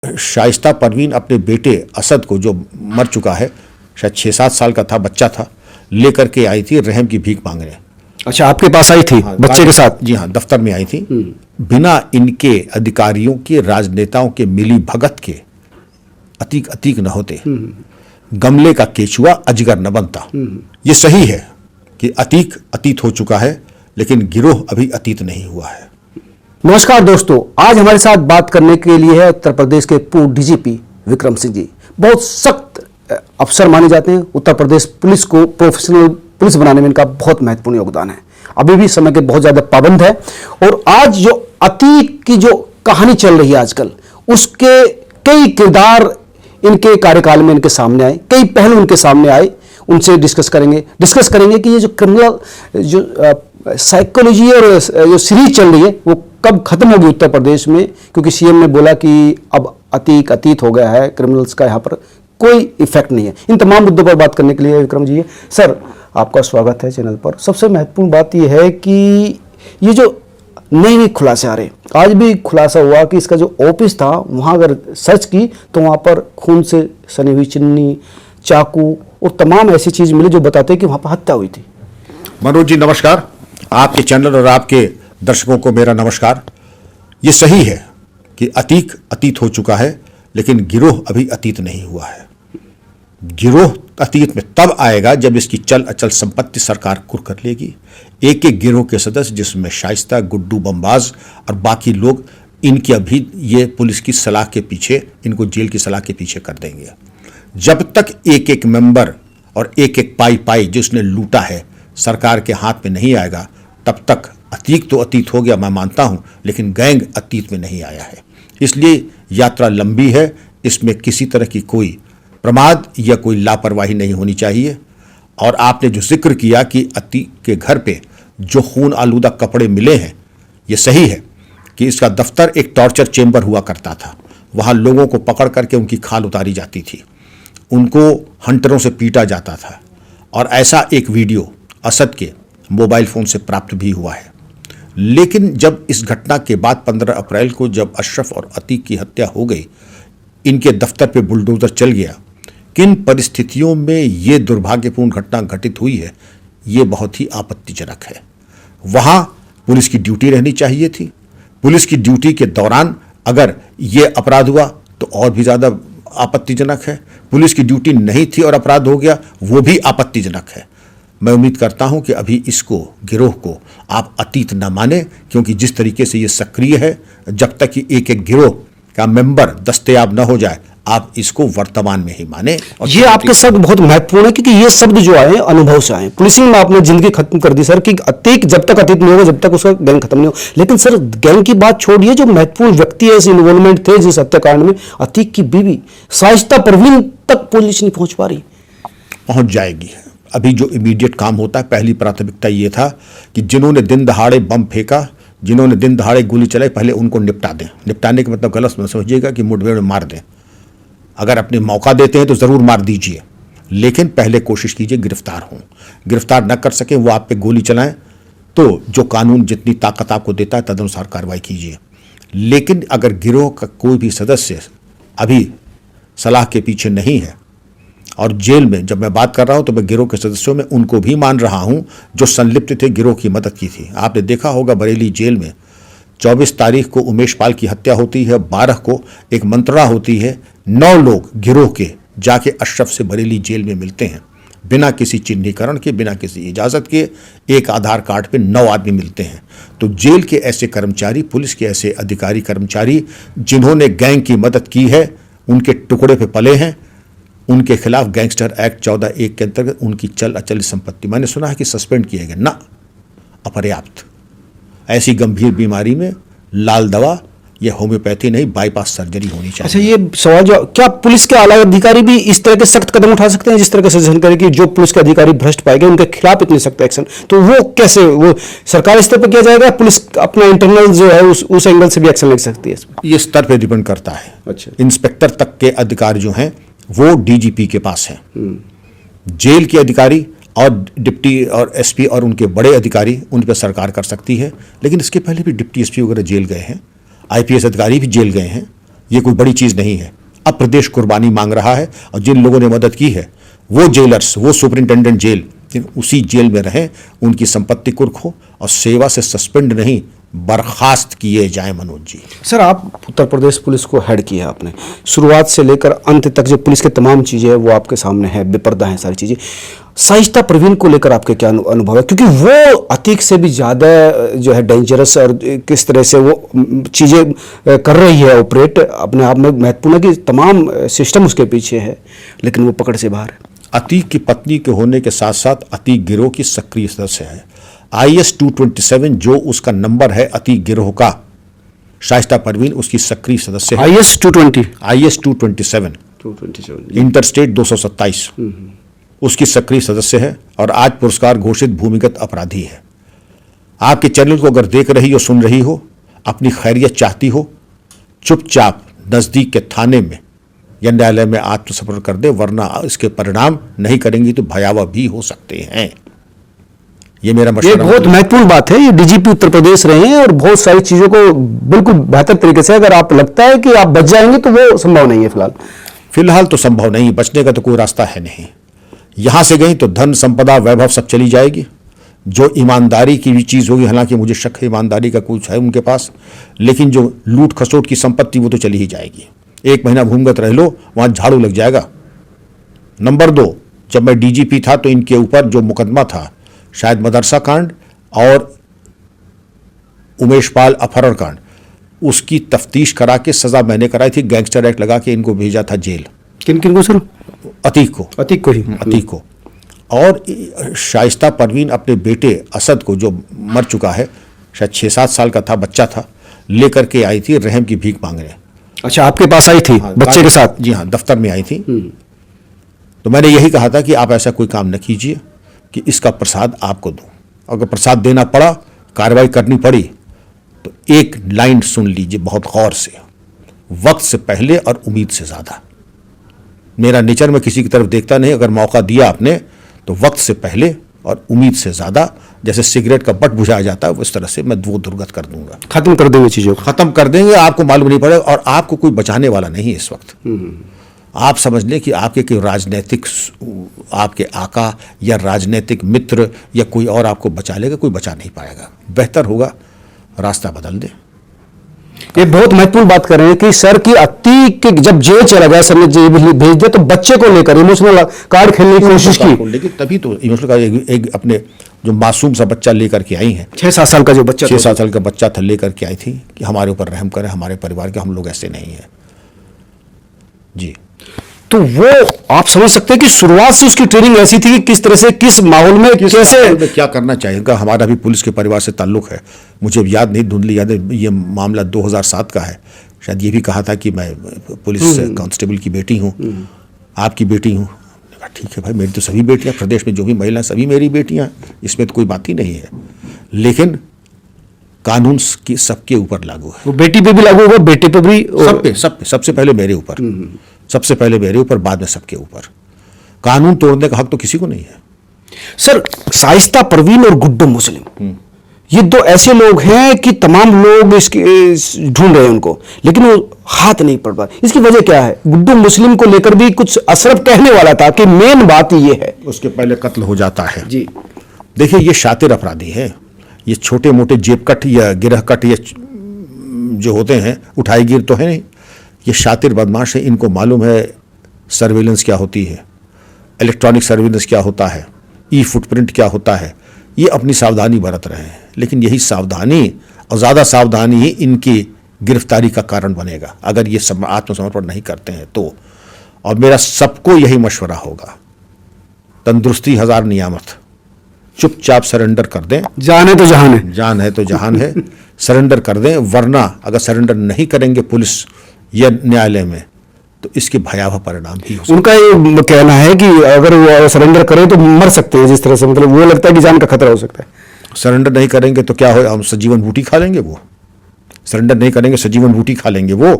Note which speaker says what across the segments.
Speaker 1: शाइस्ता परवीन अपने बेटे असद को, जो मर चुका है, शायद 6-7 साल का था, बच्चा था, लेकर के आई थी रहम की भीख मांगने।
Speaker 2: अच्छा, आपके पास आई थी? हाँ, बच्चे के साथ?
Speaker 1: जी हाँ, दफ्तर में आई थी। बिना इनके अधिकारियों के, राजनेताओं के मिली भगत के अतीक अतीक न होते, गमले का केचुआ अजगर न बनता। ये सही है कि अतीक अतीत हो चुका है, लेकिन गिरोह अभी अतीत नहीं हुआ है।
Speaker 2: नमस्कार दोस्तों, आज हमारे साथ बात करने के लिए है उत्तर प्रदेश के पूर्व डीजीपी विक्रम सिंह जी। बहुत सख्त अफसर माने जाते हैं। उत्तर प्रदेश पुलिस को प्रोफेशनल पुलिस बनाने में इनका बहुत महत्वपूर्ण योगदान है। अभी भी समय के बहुत ज्यादा पाबंद है। और आज जो अतीक की जो कहानी चल रही है आजकल, उसके कई किरदार इनके कार्यकाल में इनके सामने आए, कई पहलू इनके सामने आए। उनसे डिस्कस करेंगे कि ये जो क्रिमिनल जो साइकोलॉजी और जो सीरीज चल रही है वो कब खत्म होगी उत्तर प्रदेश में, क्योंकि सीएम ने बोला कि अब अतीत हो गया है, क्रिमिनल्स का यहाँ पर कोई इफेक्ट नहीं है। इन तमाम मुद्दों पर बात करने के लिए विक्रम जी सर, आपका स्वागत है चैनल पर। सबसे महत्वपूर्ण बात यह है कि ये जो नए खुलासे आ रहे, आज भी खुलासा हुआ कि इसका जो ऑफिस था वहाँ अगर सर्च की तो वहाँ पर खून से सनी हुई चिन्नी, चाकू और तमाम ऐसी चीज मिली जो बताते हैं कि वहाँ पर हत्या हुई थी।
Speaker 1: मनोज जी नमस्कार, आपके चैनल और आपके दर्शकों को मेरा नमस्कार। ये सही है कि अतीत हो चुका है, लेकिन गिरोह अभी अतीत नहीं हुआ है। गिरोह अतीत में तब आएगा जब इसकी चल अचल संपत्ति सरकार कुर कर लेगी। एक एक गिरोह के सदस्य, जिसमें शाइस्ता, गुड्डू, बमबाज और बाकी लोग, इनकी अभी ये पुलिस की सलाह के पीछे, इनको जेल की सलाह के पीछे कर देंगे। जब तक एक एक मेंबर और एक एक पाई जिसने लूटा है सरकार के हाथ में नहीं आएगा, तब तक अतीत तो अतीत हो गया, मैं मानता हूं, लेकिन गैंग अतीत में नहीं आया है। इसलिए यात्रा लंबी है, इसमें किसी तरह की कोई प्रमाद या कोई लापरवाही नहीं होनी चाहिए। और आपने जो जिक्र किया कि अतीक के घर पे जो खून आलूदा कपड़े मिले हैं, ये सही है कि इसका दफ्तर एक टॉर्चर चेंबर हुआ करता था। वहाँ लोगों को पकड़ करके उनकी खाल उतारी जाती थी, उनको हंटरों से पीटा जाता था। और ऐसा एक वीडियो असद के मोबाइल फ़ोन से प्राप्त भी हुआ है। लेकिन जब इस घटना के बाद 15 अप्रैल को जब अशरफ और अतीक की हत्या हो गई, इनके दफ्तर पे बुलडोजर चल गया, किन परिस्थितियों में ये दुर्भाग्यपूर्ण घटना घटित हुई है, ये बहुत ही आपत्तिजनक है। वहाँ पुलिस की ड्यूटी रहनी चाहिए थी। पुलिस की ड्यूटी के दौरान अगर ये अपराध हुआ तो और भी ज़्यादा आपत्तिजनक है। पुलिस की ड्यूटी नहीं थी और अपराध हो गया, वो भी आपत्तिजनक है। मैं उम्मीद करता हूं कि अभी इसको, गिरोह को आप अतीत न माने, क्योंकि जिस तरीके से ये सक्रिय है, जब तक कि एक एक गिरोह का मेंबर दस्तयाब न हो जाए, आप इसको वर्तमान में ही माने।
Speaker 2: और ये आपके शब्द बहुत महत्वपूर्ण है, क्योंकि ये शब्द जो आए अनुभव से आए। पुलिसिंग में आपने जिंदगी खत्म कर दी सर, कि अतीत जब तक अतीत नहीं होगा, जब तक उसका गैंग खत्म नहीं हो। लेकिन सर, गैंग की बात छोड़िए, जो महत्वपूर्ण व्यक्ति है, इस इन्वॉल्वमेंट थे जिस हत्याकांड में, अतीक की बीवी शाइस्ता परवीन तक पुलिस नहीं पहुंच पा रही।
Speaker 1: पहुंच जाएगी। अभी जो इमीडिएट काम होता है, पहली प्राथमिकता ये था कि जिन्होंने दिन दहाड़े बम फेंका, जिन्होंने दिन दहाड़े गोली चलाई, पहले उनको निपटा दें। निपटाने का मतलब गलत मत समझिएगा कि मुठभेड़ में मार दें। अगर अपने मौका देते हैं तो ज़रूर मार दीजिए, लेकिन पहले कोशिश कीजिए गिरफ्तार हों। गिरफ्तार न कर सके, वो आप पे गोली चलाएं, तो जो कानून जितनी ताकत आपको देता है तदनुसार कार्रवाई कीजिए। लेकिन अगर गिरोह का कोई भी सदस्य अभी सलाह के पीछे नहीं है, और जेल में जब मैं बात कर रहा हूं तो मैं गिरोह के सदस्यों में उनको भी मान रहा हूं जो संलिप्त थे, गिरोह की मदद की थी। आपने देखा होगा बरेली जेल में 24 तारीख को उमेश पाल की हत्या होती है, 12 को एक मंत्रणा होती है, 9 लोग गिरोह के जाके अशरफ से बरेली जेल में मिलते हैं, बिना किसी चिन्हीकरण के, बिना किसी इजाज़त के। एक आधार कार्ड पे 9 आदमी मिलते हैं। तो जेल के ऐसे कर्मचारी, पुलिस के ऐसे अधिकारी कर्मचारी जिन्होंने गैंग की मदद की है, उनके टुकड़े पे पले हैं, उनके खिलाफ गैंगस्टर एक्ट 14(1) के अंतर्गत उनकी चल अचल संपत्ति, मैंने सुना है कि सस्पेंड किए गए, ना, अपर्याप्त। ऐसी गंभीर बीमारी में लाल दवा, ये होम्योपैथी नहीं, बाईपास सर्जरी होनी चाहिए।
Speaker 2: अच्छा, ये सवाल जो, क्या पुलिस के आला अधिकारी भी इस तरह के सख्त कदम उठा सकते हैं, जिस तरह का सजेशन करें कि जो पुलिस के अधिकारी भ्रष्ट पाए गए उनके खिलाफ इतने सख्त एक्शन, तो वो कैसे, वो सरकारी स्तर पर किया जाएगा, पुलिस अपना इंटरनल जो है उस एंगल से भी एक्शन ले सकती है?
Speaker 1: ये स्तर पर डिपेंड करता है।
Speaker 2: अच्छा,
Speaker 1: इंस्पेक्टर तक के अधिकार जो हैं वो डीजीपी के पास है। जेल के अधिकारी और डिप्टी और एसपी और उनके बड़े अधिकारी, उन पर सरकार कर सकती है। लेकिन इसके पहले भी डिप्टी एसपी वगैरह जेल गए हैं, आईपीएस अधिकारी भी जेल गए हैं। ये कोई बड़ी चीज नहीं है। अब प्रदेश कुर्बानी मांग रहा है और जिन लोगों ने मदद की है वो जेलर्स, वो सुपरिंटेंडेंट जेल उसी जेल में रहें, उनकी संपत्ति कुर्क हो और सेवा से सस्पेंड नहीं बर्खास्त किए जाएं। मनोज जी,
Speaker 2: सर आप उत्तर प्रदेश पुलिस को हेड किया आपने, शुरुआत से लेकर अंत तक जो पुलिस की तमाम चीज़ें हैं वो आपके सामने है, बेपर्दा हैं सारी चीज़ें। शाइस्ता परवीन को लेकर आपके क्या अनुभव है, क्योंकि वो अतीक से भी ज़्यादा जो है डेंजरस और किस तरह से वो चीज़ें कर रही है ऑपरेट, अपने आप में महत्वपूर्ण है कि तमाम सिस्टम उसके पीछे है, लेकिन वो पकड़ से बाहर है।
Speaker 1: अतीक की पत्नी के होने के साथ साथ अतीक गिरोह की सक्रिय सदस्य है। IS 227 जो उसका नंबर है अतीक गिरोह का, शाइस्ता परवीन उसकी सक्रिय सदस्य है।
Speaker 2: IS 220
Speaker 1: IS 227 इंटरस्टेट 227 उसकी सक्रिय सदस्य है और आज पुरस्कार घोषित भूमिगत अपराधी है। आपके चैनल को अगर देख रही हो, सुन रही हो, अपनी खैरियत चाहती हो, चुपचाप नजदीक के थाने में या न्यायालय में आत्मसमर्पण कर दे, वरना इसके परिणाम नहीं करेंगी तो भयावह भी हो सकते हैं। ये मेरा
Speaker 2: ये
Speaker 1: मशवरा
Speaker 2: बहुत महत्वपूर्ण बात है। ये डीजीपी उत्तर प्रदेश रहे हैं और बहुत सारी चीजों को बिल्कुल बेहतर तरीके से, अगर आप लगता है कि आप बच जाएंगे तो वो संभव नहीं है
Speaker 1: फिलहाल तो संभव नहीं, बचने का तो कोई रास्ता है नहीं। यहां से गई तो धन संपदा वैभव सब चली जाएगी। जो ईमानदारी की भी चीज होगी, हालांकि मुझे शक है ईमानदारी का कुछ है उनके पास, लेकिन जो लूट खसोट की संपत्ति वो तो चली ही जाएगी। 1 महीना भूमिगत रह लो, वहां झाड़ू लग जाएगा। नंबर 2, जब मैं डीजीपी था तो इनके ऊपर जो मुकदमा था, शायद मदरसा कांड और उमेश पाल अपहरण कांड, उसकी तफ्तीश करा के सजा मैंने कराई थी। गैंगस्टर एक्ट लगा के इनको भेजा था जेल।
Speaker 2: किन किन को सर?
Speaker 1: अतीक को।
Speaker 2: अतीक को ही।
Speaker 1: अतीक को। और शाइस्ता परवीन अपने बेटे असद को, जो मर चुका है, शायद 6-7 साल का था, बच्चा था, लेकर के आई थी रहम की भीख मांगने।
Speaker 2: अच्छा, आपके पास आई थी?
Speaker 1: हाँ,
Speaker 2: बच्चे के साथ?
Speaker 1: जी हाँ, दफ्तर में आई थी। तो मैंने यही कहा था कि आप ऐसा कोई काम न कीजिए कि इसका प्रसाद आपको दूं। अगर प्रसाद देना पड़ा, कार्रवाई करनी पड़ी, तो एक लाइन सुन लीजिए बहुत गौर से, वक्त से पहले और उम्मीद से ज्यादा। मेरा नेचर में किसी की तरफ देखता नहीं, अगर मौका दिया आपने तो वक्त से पहले और उम्मीद से ज्यादा, जैसे सिगरेट का बट बुझाया जाता है उस तरह से मैं वो दुर्गत कर दूंगा,
Speaker 2: खत्म कर देंगे चीजों को,
Speaker 1: खत्म कर देंगे। आपको मालूम नहीं पड़ेगा और आपको कोई बचाने वाला नहीं है इस वक्त। आप समझ लें कि आपके कोई राजनीतिक, आपके आका या राजनीतिक मित्र या कोई और आपको बचा लेगा, कोई बचा नहीं पाएगा। बेहतर होगा रास्ता बदल दे।
Speaker 2: ये बहुत महत्वपूर्ण बात कर रहे हैं कि सर की अतीक के जब जेल चला गया, सर ने जेल भेज दिया, तो बच्चे को लेकर इमोशनल कार्ड खेलने की कोशिश की,
Speaker 1: लेकिन तभी तो इमोशनल कार्ड एक अपने जो मासूम सा बच्चा लेकर के आई हैं,
Speaker 2: 6-7 साल का जो बच्चा,
Speaker 1: 6-7 साल का बच्चा था, लेकर के आई थी कि हमारे ऊपर रहम करें, हमारे परिवार के, हम लोग ऐसे नहीं हैं जी।
Speaker 2: तो वो आप समझ सकते हैं कि शुरुआत से उसकी ट्रेनिंग ऐसी थी कि किस तरह से, किस माहौल में, कैसे
Speaker 1: क्या करना चाहिए। हमारा भी पुलिस के परिवार से ताल्लुक है, मुझे याद नहीं, धुंधली याद है। ये मामला 2007 का है, शायद ये भी कहा था कि मैं पुलिस कांस्टेबल की बेटी हूँ, आपकी बेटी हूँ। ठीक है भाई, मेरी तो सभी बेटियाँ, प्रदेश में जो भी महिलाएं सभी मेरी बेटियाँ, इसमें तो कोई बात ही नहीं है। लेकिन कानून की सबके ऊपर लागू है।
Speaker 2: वो बेटी पे भी लागू होगा, बेटे पे भी,
Speaker 1: सब पे, सबसे पहले मेरे ऊपर, सबसे पहले मेरे ऊपर, बाद में सबके ऊपर। कानून तोड़ने का हक तो किसी को नहीं है।
Speaker 2: सर, शाइस्ता परवीन और गुड्डू मुस्लिम, ये 2 ऐसे लोग हैं कि तमाम लोग इसके ढूंढ रहे हैं उनको, लेकिन वो हाथ नहीं पड़ पा। इसकी वजह क्या है? गुड्डू मुस्लिम को लेकर भी कुछ अशरफ कहने वाला था कि मेन बात ये है,
Speaker 1: उसके पहले कत्ल हो जाता है
Speaker 2: जी।
Speaker 1: देखिए, ये शातिर अपराधी है। ये छोटे मोटे जेब कट या गिरह कट या जो होते हैं, उठाई गिर तो है नहीं। ये शातिर बदमाश है। इनको मालूम है सर्विलेंस क्या होती है, इलेक्ट्रॉनिक सर्विलेंस क्या होता है, ई फुटप्रिंट क्या होता है। ये अपनी सावधानी बरत रहे हैं, लेकिन यही सावधानी और ज़्यादा सावधानी ही इनकी गिरफ्तारी का कारण बनेगा अगर ये आत्मसमर्पण नहीं करते हैं तो। और मेरा सबको यही मशवरा होगा, तंदुरुस्ती 1000 नियामत, चुपचाप सरेंडर कर दें।
Speaker 2: जान है तो जहान है,
Speaker 1: जान है तो जहान है। सरेंडर कर दें, वरना अगर सरेंडर नहीं करेंगे पुलिस या न्यायालय में तो इसके भयावह परिणाम भी हो सकते हैं।
Speaker 2: उनका ये कहना है कि अगर वो सरेंडर करें तो मर सकते हैं, जिस तरह से, मतलब वो लगता है कि जान का खतरा हो सकता है।
Speaker 1: सरेंडर नहीं करेंगे तो क्या हो, हम सजीवन बूटी खा लेंगे। वो सरेंडर नहीं करेंगे, सजीवन बूटी खा लेंगे वो।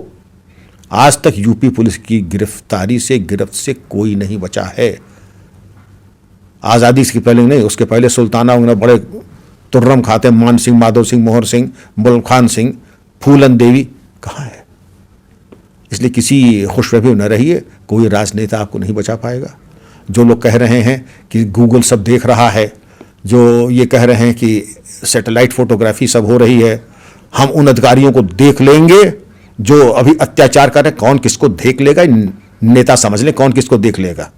Speaker 1: आज तक यूपी पुलिस की गिरफ्तारी से, गिरफ्त से कोई नहीं बचा है। आज़ादी से पहले नहीं, उसके पहले सुल्ताना उन्हें बड़े तुर्रम खाते, मान सिंह, माधव सिंह, मोहर सिंह, मुल्क खान सिंह, फूलन देवी, कहाँ है? इसलिए किसी खुशफहमी में न रहिए, कोई राजनेता आपको नहीं बचा पाएगा। जो लोग कह रहे हैं कि गूगल सब देख रहा है, जो ये कह रहे हैं कि सैटेलाइट फोटोग्राफी सब हो रही है, हम उन अधिकारियों को देख लेंगे जो अभी अत्याचार कर रहे हैं। कौन किसको देख लेगा, नेता समझ ले, कौन किसको देख लेगा।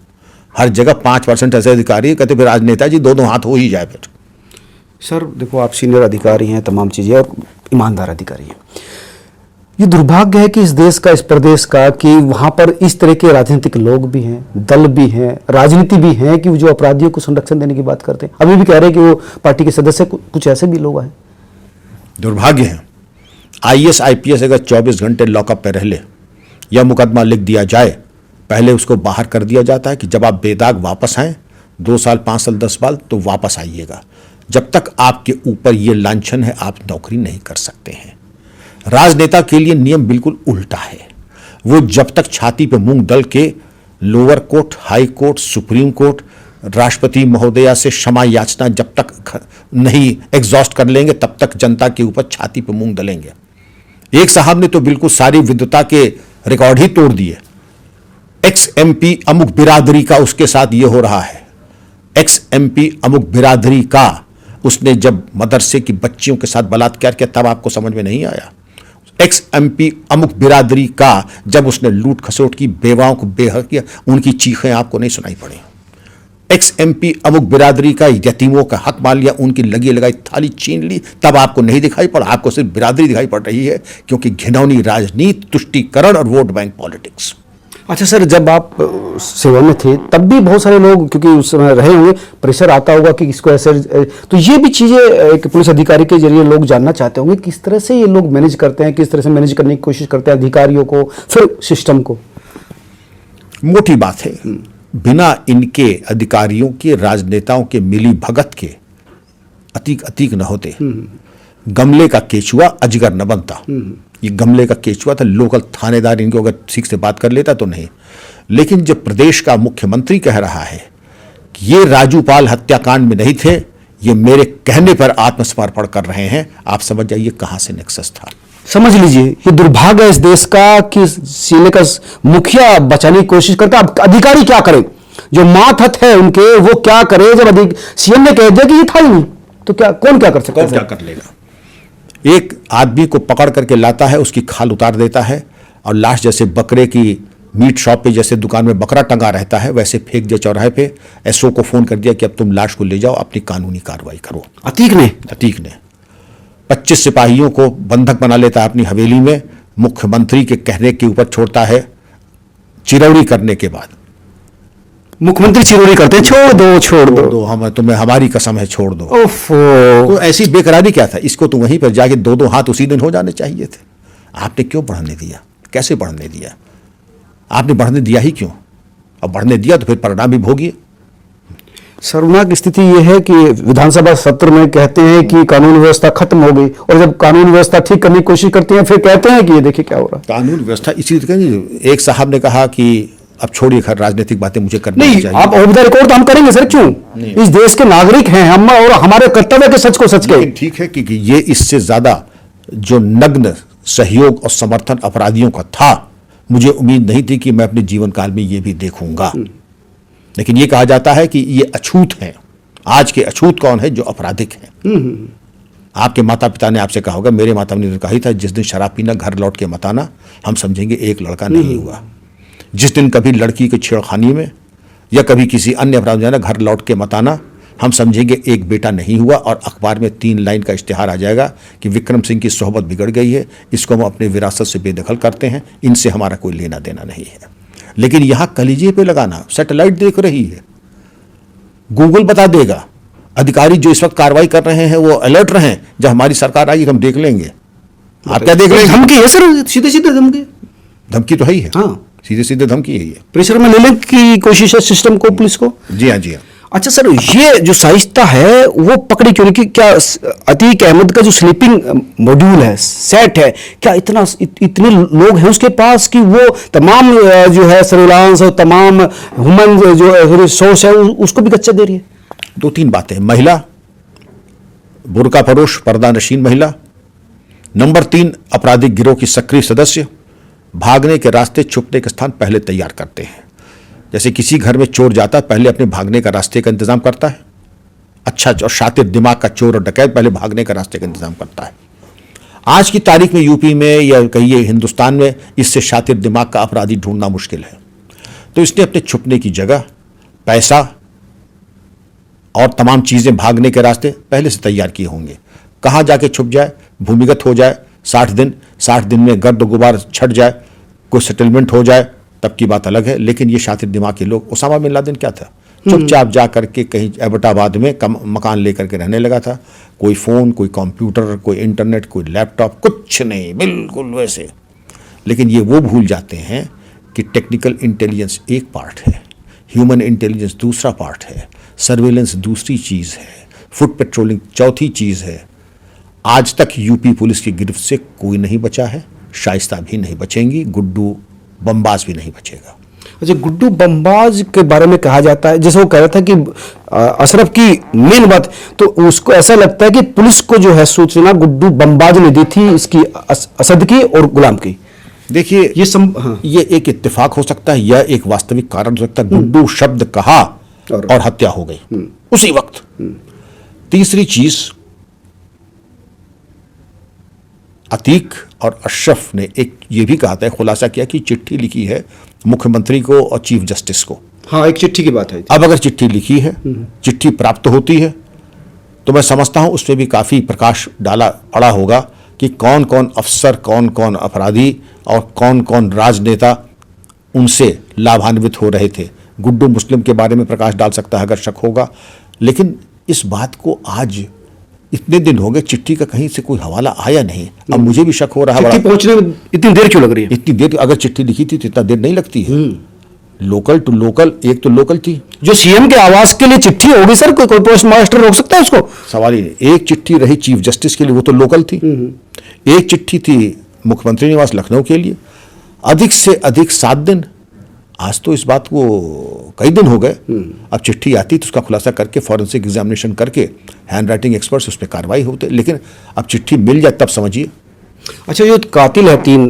Speaker 1: हर जगह 5% ऐसे अधिकारी कहते फिर राजनेता जी दो हाथ हो ही जाए। फिर
Speaker 2: सर देखो, आप सीनियर अधिकारी हैं, तमाम चीज़ें, और ईमानदार अधिकारी हैं। ये दुर्भाग्य है कि इस देश का, इस प्रदेश का, कि वहाँ पर इस तरह के राजनीतिक लोग भी हैं, दल भी हैं, राजनीति भी हैं कि जो अपराधियों को संरक्षण देने की बात करते हैं। अभी भी कह रहे हैं कि वो पार्टी के सदस्य कुछ ऐसे भी लोग हैं।
Speaker 1: दुर्भाग्य है। IAS IPS अगर 24 घंटे लॉकअप पे रह ले या मुकदमा लिख दिया जाए, पहले उसको बाहर कर दिया जाता है कि जब आप बेदाग वापस आए 2 साल 5 साल 10 साल तो वापस आइएगा। जब तक आपके ऊपर ये लांछन है आप नौकरी नहीं कर सकते हैं। राजनेता के लिए नियम बिल्कुल उल्टा है। वो जब तक छाती पे मूंग दल के lower court, high court, supreme court, राष्ट्रपति महोदया से क्षमा याचना जब तक नहीं एग्जॉस्ट कर लेंगे तब तक जनता के ऊपर छाती पे मूंग दलेंगे। एक साहब ने तो बिल्कुल सारी विद्वता के रिकॉर्ड ही तोड़ दिए। XMP अमुक बिरादरी का उसके साथ ये हो रहा है। XMP अमुक बिरादरी का उसने जब मदरसे की बच्चियों के साथ बलात्कार किया तब आपको समझ में नहीं आया। XMP अमुक बिरादरी का जब उसने लूट खसोट की, बेवाओं को बेहक किया, उनकी चीखें आपको नहीं सुनाई पड़ी। XMP अमुक बिरादरी का यतीमों का हक मान लिया, उनकी लगी लगाई थाली छीन ली, तब आपको नहीं दिखाई पड़ा। आपको सिर्फ बिरादरी दिखाई पड़ रही है, क्योंकि घिनौनी राजनीति, तुष्टीकरण और वोट बैंक पॉलिटिक्स।
Speaker 2: अच्छा सर, जब आप सेवा में थे तब भी बहुत सारे लोग, क्योंकि उस समय रहे होंगे, प्रेशर आता होगा कि इसको ऐसे, तो ये भी चीज़ें एक पुलिस अधिकारी के जरिए लोग जानना चाहते होंगे किस तरह से ये लोग मैनेज करते हैं, किस तरह से मैनेज करने की कोशिश करते हैं अधिकारियों को, फिर सिस्टम को।
Speaker 1: मोटी बात है, बिना इनके अधिकारियों के, राजनेताओं के मिली भगत के अतीक न होते। गमले का केचुआ अजगर न बनता। ये गमले का केचुआ था, लोकल थानेदार इनको अगर ठीक से बात कर लेता तो नहीं। लेकिन जब प्रदेश का मुख्यमंत्री कह रहा है कि ये राजूपाल हत्याकांड में नहीं थे, ये मेरे कहने पर आत्मसमर्पण कर रहे हैं, आप समझ जाइए कहां से नेक्सस था।
Speaker 2: समझ लीजिए, ये दुर्भाग्य है इस देश का कि सीने का मुखिया बचाने की कोशिश करता है। अब अधिकारी क्या करें, जो मातहत है उनके, वो क्या करे जब सीएम ने कह दिया कि ये था ही नहीं, तो कौन क्या कर सकता है?
Speaker 1: क्या कर लेगा? एक आदमी को पकड़ करके लाता है, उसकी खाल उतार देता है और लाश जैसे बकरे की मीट शॉप पे जैसे दुकान में बकरा टंगा रहता है वैसे फेंक दिया चौराहे पे। SO को फोन कर दिया कि अब तुम लाश को ले जाओ, अपनी कानूनी कार्रवाई करो। अतीक ने 25 सिपाहियों को बंधक बना लेता है अपनी हवेली में, मुख्यमंत्री के कहने के ऊपर छोड़ता है। चिरौरी करने के बाद
Speaker 2: मुख्यमंत्री चिरौरी करते हैं, छोड़ दो
Speaker 1: हम तुम्हें, हमारी कसम है छोड़ दो।
Speaker 2: ओफो,
Speaker 1: तो ऐसी बेकरारी क्या था? इसको तो वहीं पर जाके 2 हाथ उसी दिन हो जाने चाहिए थे। आपने क्यों बढ़ने दिया? कैसे बढ़ने दिया? आपने बढ़ने दिया ही क्यों? अब बढ़ने दिया तो फिर परिणाम भी भोगिए।
Speaker 2: सर्वनाक की स्थिति यह है कि विधानसभा सत्र में कहते हैं कि कानून व्यवस्था खत्म हो गई, और जब कानून व्यवस्था ठीक करने की कोशिश करते हैं फिर कहते हैं कि ये देखिए क्या हो रहा है।
Speaker 1: कानून व्यवस्था इसी तरह, एक साहब ने कहा कि अब छोड़िए खैर राजनीतिक बातें मुझे करनी
Speaker 2: नहीं
Speaker 1: चाहिए।
Speaker 2: आप ऑफ द रिकॉर्ड तो हम करेंगे सर, क्यों? इस देश के नागरिक हैं हम, और हमारे कर्तव्य के सच को सच कहें।
Speaker 1: ठीक है कि ये इससे ज्यादा जो नग्न सहयोग और समर्थन अपराधियों का था, मुझे उम्मीद नहीं थी कि मैं अपने जीवन काल में ये भी देखूंगा। लेकिन ये कहा जाता है कि ये अछूत हैं। आज के अछूत कौन है? जो अपराधिक हैं। आपके माता पिता ने आपसे कहा होगा, मेरे माता ने कहा ही था, जिस दिन शराब पीना घर लौट के मत आना, हम समझेंगे एक लड़का नहीं हुआ। जिस दिन कभी लड़की के छेड़खानी में या कभी किसी अन्य अपराध में जाना, घर लौट के मत आना, हम समझेंगे एक बेटा नहीं हुआ। और अखबार में 3 लाइन का इश्तिहार आ जाएगा कि विक्रम सिंह की सोहबत बिगड़ गई है, इसको हम अपने विरासत से बेदखल करते हैं, इनसे हमारा कोई लेना देना नहीं है। लेकिन यहां कलीजे पे लगाना, सैटेलाइट देख रही है, गूगल बता देगा। अधिकारी जो इस वक्त कार्रवाई कर रहे हैं वो अलर्ट रहें, जब हमारी सरकार आएगी हम देख लेंगे। आप क्या देख लेंगे?
Speaker 2: धमकी है सर, सीधे सीधे धमकी।
Speaker 1: धमकी तो है ही है,
Speaker 2: हाँ,
Speaker 1: सीधे सीधे धमकी है ये।
Speaker 2: प्रेशर में लेने की कोशिश है सिस्टम को, पुलिस को।
Speaker 1: जी हाँ, जी हाँ।
Speaker 2: अच्छा सर, ये जो साजिशता है वो पकड़ी क्यों नहीं? क्या अतीक अहमद का जो स्लीपिंग मॉड्यूल है, सेट है, क्या इतने लोग हैं उसके पास कि वो तमाम जो है सर्विलांस और तमाम ह्यूमन जो रिसोर्स है उसको भी कच्चा दे रही है?
Speaker 1: 2-3 बातें। महिला, बुर्का फरोश, पर्दा नशीन महिला। नंबर 3, आपराधिक गिरोह की सक्रिय सदस्य। भागने के रास्ते, छुपने के स्थान पहले तैयार करते हैं। जैसे किसी घर में चोर जाता है, पहले अपने भागने का रास्ते का इंतजाम करता है। अच्छा और शातिर दिमाग का चोर और डकैत पहले भागने का रास्ते का इंतजाम करता है। आज की तारीख में यूपी में या कहिए हिंदुस्तान में इससे शातिर दिमाग का अपराधी ढूंढना मुश्किल है। तो इसने अपने छुपने की जगह, पैसा और तमाम चीजें, भागने के रास्ते पहले से तैयार किए होंगे। कहाँ जाके छुप जाए, भूमिगत हो जाए, 60 दिन में गर्द गुबार छट जाए, कोई सेटलमेंट हो जाए, तब की बात अलग है। लेकिन ये शातिर दिमाग के लोग, उसामा बिन लादेन क्या था, चुपचाप जा करके कहीं एबटाबाद में मकान लेकर के रहने लगा था। कोई फोन, कोई कंप्यूटर, कोई इंटरनेट, कोई लैपटॉप, कुछ नहीं, बिल्कुल वैसे। लेकिन ये वो भूल जाते हैं कि टेक्निकल इंटेलिजेंस एक पार्ट है, ह्यूमन इंटेलिजेंस दूसरा पार्ट है, सर्वेलेंस दूसरी चीज़ है, फुट पेट्रोलिंग चौथी चीज़ है। आज तक यूपी पुलिस की गिरफ्त से कोई नहीं बचा है, शाइस्ता भी नहीं बचेंगी, गुड्डू बमबाज भी नहीं बचेगा।
Speaker 2: अच्छा, गुड्डू बमबाज के बारे में कहा जाता है, जैसे वो कह रहा था कि अशरफ की मेन बात, तो उसको ऐसा लगता है कि पुलिस को जो है सूचना गुड्डू बमबाज ने दी थी, इसकी असद की और गुलाम की।
Speaker 1: देखिए ये एक इत्तेफाक हो सकता है या एक वास्तविक कारण हो सकता है। गुड्डू शब्द कहा और हत्या हो गई उसी वक्त। तीसरी चीज, अतीक और अशरफ ने एक ये भी कहा था, खुलासा किया कि चिट्ठी लिखी है मुख्यमंत्री को और चीफ जस्टिस को।
Speaker 2: हाँ, एक चिट्ठी की बात है।
Speaker 1: अब अगर चिट्ठी लिखी है, चिट्ठी प्राप्त होती है, तो मैं समझता हूं उसमें भी काफी प्रकाश डाला पड़ा होगा कि कौन कौन अफसर, कौन कौन अपराधी और कौन कौन राजनेता उनसे लाभान्वित हो रहे थे। गुड्डू मुस्लिम के बारे में प्रकाश डाल सकता है अगर शक होगा। लेकिन इस बात को आज इतने दिन हो गए, चिट्ठी का कहीं से कोई हवाला आया नहीं। अब मुझे भी शक हो रहा है,
Speaker 2: चिट्ठी पहुंचने में इतनी देर क्यों लग रही है?
Speaker 1: इतनी देर, अगर चिट्ठी लिखी थी तो इतना देर नहीं लगती है। लोकल टू लोकल, एक तो लोकल थी
Speaker 2: जो सीएम के आवास के लिए चिट्ठी होगी सर, कोई पोस्ट मास्टर रोक सकता है उसको?
Speaker 1: सवाल ही नहीं। एक चिट्ठी रही चीफ जस्टिस के लिए, वो तो लोकल थी। एक चिट्ठी थी मुख्यमंत्री निवास लखनऊ के लिए, अधिक से अधिक 7 दिन। आज तो इस बात को कई दिन हो गए। अब चिट्ठी आती तो उसका खुलासा करके फॉरेंसिक एग्जामिनेशन करके हैंड राइटिंग एक्सपर्ट्स उस पर कार्रवाई होते। लेकिन अब चिट्ठी मिल जाए तब समझिए।
Speaker 2: अच्छा, जो कातिल है 3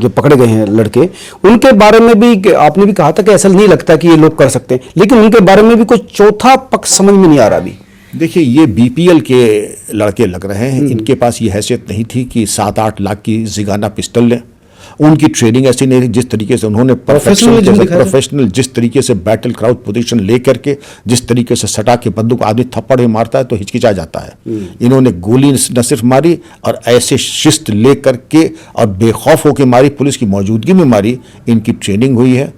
Speaker 2: जो पकड़े गए हैं लड़के, उनके बारे में भी आपने भी कहा था कि ऐसा नहीं लगता कि ये लोग कर सकते हैं, लेकिन उनके बारे में भी कोई चौथा पक्ष समझ में नहीं आ रहा अभी।
Speaker 1: देखिए, ये बीपीएल के लड़के लग रहे हैं। इनके पास ये हैसियत नहीं थी कि 7-8 लाख की जिगाना पिस्टल लें। उनकी ट्रेनिंग ऐसी नहीं थी। जिस तरीके से उन्होंने प्रोफेशनल जिस तरीके से बैटल क्राउड पोजीशन लेकर के जिस तरीके से सटा के बंदूक आदमी थप्पड़ ही मारता है तो हिचकिचा जाता है। इन्होंने गोली न सिर्फ मारी और ऐसे शिस्त ले करके और बेखौफ होकर मारी, पुलिस की मौजूदगी में मारी। इनकी ट्रेनिंग हुई है,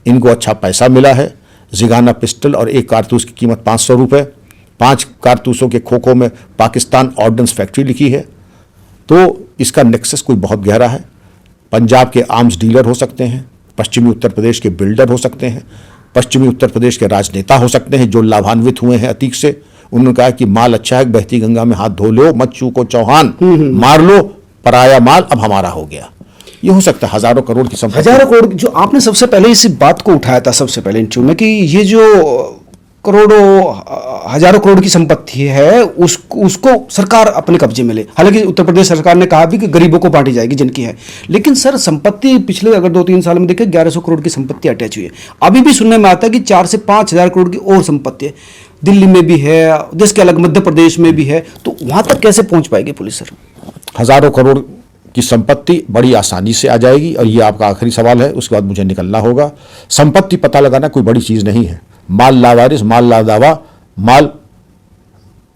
Speaker 1: इनको अच्छा पैसा मिला है। जिगाना पिस्टल और एक कारतूस की कीमत 500 रुपये। 5 कारतूसों के खोखों में पाकिस्तान ऑर्डिनेंस फैक्ट्री लिखी है। तो इसका नेक्सस कोई बहुत गहरा है। पंजाब के आर्म्स डीलर हो सकते हैं, पश्चिमी उत्तर प्रदेश के बिल्डर हो सकते हैं, पश्चिमी उत्तर प्रदेश के राजनेता हो सकते हैं जो लाभान्वित हुए हैं अतीक से। उन्होंने कहा कि माल अच्छा है, बहती गंगा में हाथ धो लो, मत चूको चौहान, मार लो पराया माल, अब हमारा हो गया। ये हो सकता है हजारों करोड़ की संपत्ति।
Speaker 2: हजारों करोड़, जो आपने सबसे पहले इस बात को उठाया था सबसे पहले इंटरव्यू में कि ये जो करोड़ों हजारों करोड़ की संपत्ति है उसको सरकार अपने कब्जे में ले। हालांकि उत्तर प्रदेश सरकार ने कहा भी कि गरीबों को बांटी जाएगी जिनकी है, लेकिन सर संपत्ति पिछले अगर 2-3 साल में देखें 1100 करोड़ की संपत्ति अटैच हुई है। अभी भी सुनने में आता है कि 4 से 5 हजार करोड़ की और संपत्ति है, दिल्ली में भी है, देश के अलग मध्य प्रदेश में भी है। तो वहां तक कैसे पहुंच पाएगी पुलिस सर?
Speaker 1: हजारों करोड़ की संपत्ति बड़ी आसानी से आ जाएगी। और ये आपका आखिरी सवाल है, उसके बाद मुझे निकलना होगा। संपत्ति पता लगाना कोई बड़ी चीज नहीं है। माल लावारिस, माल लादावा, माल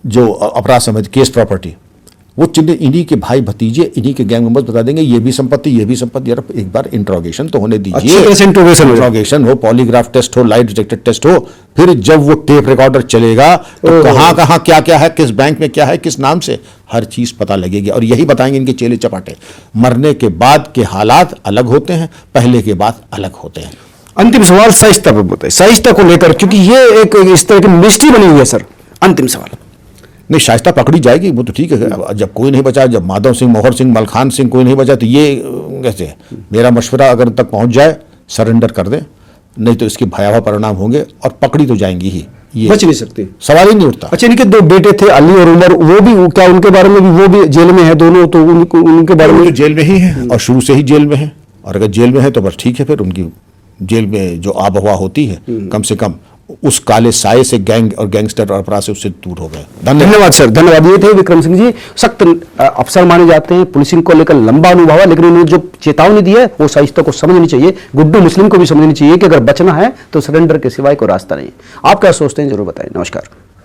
Speaker 1: जो अपराध संबंधी केस प्रॉपर्टी, वो चिन्ह इन्हीं के भाई भतीजे, इन्हीं के गैंग मेंबर्स बता देंगे ये भी संपत्ति, ये भी संपत्ति। यार एक बार इंट्रोगेशन तो होने दीजिए, इंट्रोगेशन हो, पॉलीग्राफ टेस्ट हो, लाइट डिटेक्टर टेस्ट हो, फिर जब वो टेप रिकॉर्डर चलेगा तो कहाँ कहाँ क्या क्या है, किस बैंक में क्या है, किस नाम से, हर चीज पता लगेगी। और यही बताएंगे इनके चेले चपाटे। मरने के बाद के हालात अलग होते हैं, पहले के बाद अलग होते हैं।
Speaker 2: अंतिम सवाल साइस्ता पर बताइए, साइस्ता को लेकर, क्योंकि ये एक इस तरह की मिस्ट्री बनी हुई है सर। अंतिम सवाल।
Speaker 1: नहीं, शाइस्ता पकड़ी जाएगी, वो तो ठीक है। जब कोई नहीं बचा, जब माधव सिंह, मोहर सिंह, मलखान सिंह कोई नहीं बचा, तो ये कैसे? मेरा मशवरा अगर तक पहुंच जाए, सरेंडर कर दें, नहीं तो इसके भयावह परिणाम होंगे और पकड़ी तो जाएंगी ही, ये
Speaker 2: बच नहीं सकते,
Speaker 1: सवाल ही नहीं उठता।
Speaker 2: अच्छा, इनके 2 बेटे थे अली और उमर, वो भी क्या उनके बारे में भी वो भी जेल में है दोनों? तो उनके बारे में
Speaker 1: जेल में ही है और शुरू से ही जेल में है और अगर जेल में है तो बस ठीक है, फिर उनकी जेल में जो आब हवा होती है कम से कम उस काले साए से गैंग और गैंगस्टर और अपराध से उससे दूर हो गए।
Speaker 2: धन्यवाद सर, धन्यवाद। ये थे विक्रम सिंह जी, सख्त अफसर माने जाते हैं, पुलिसिंग को लेकर लंबा अनुभव है, लेकिन उन्होंने जो चेतावनी दी है वो सहिष्णुता को समझनी चाहिए, गुड्डू मुस्लिम को भी समझनी चाहिए कि अगर बचना है तो सरेंडर के सिवाय कोई रास्ता नहीं है। आप क्या सोचते हैं जरूर बताएं। नमस्कार।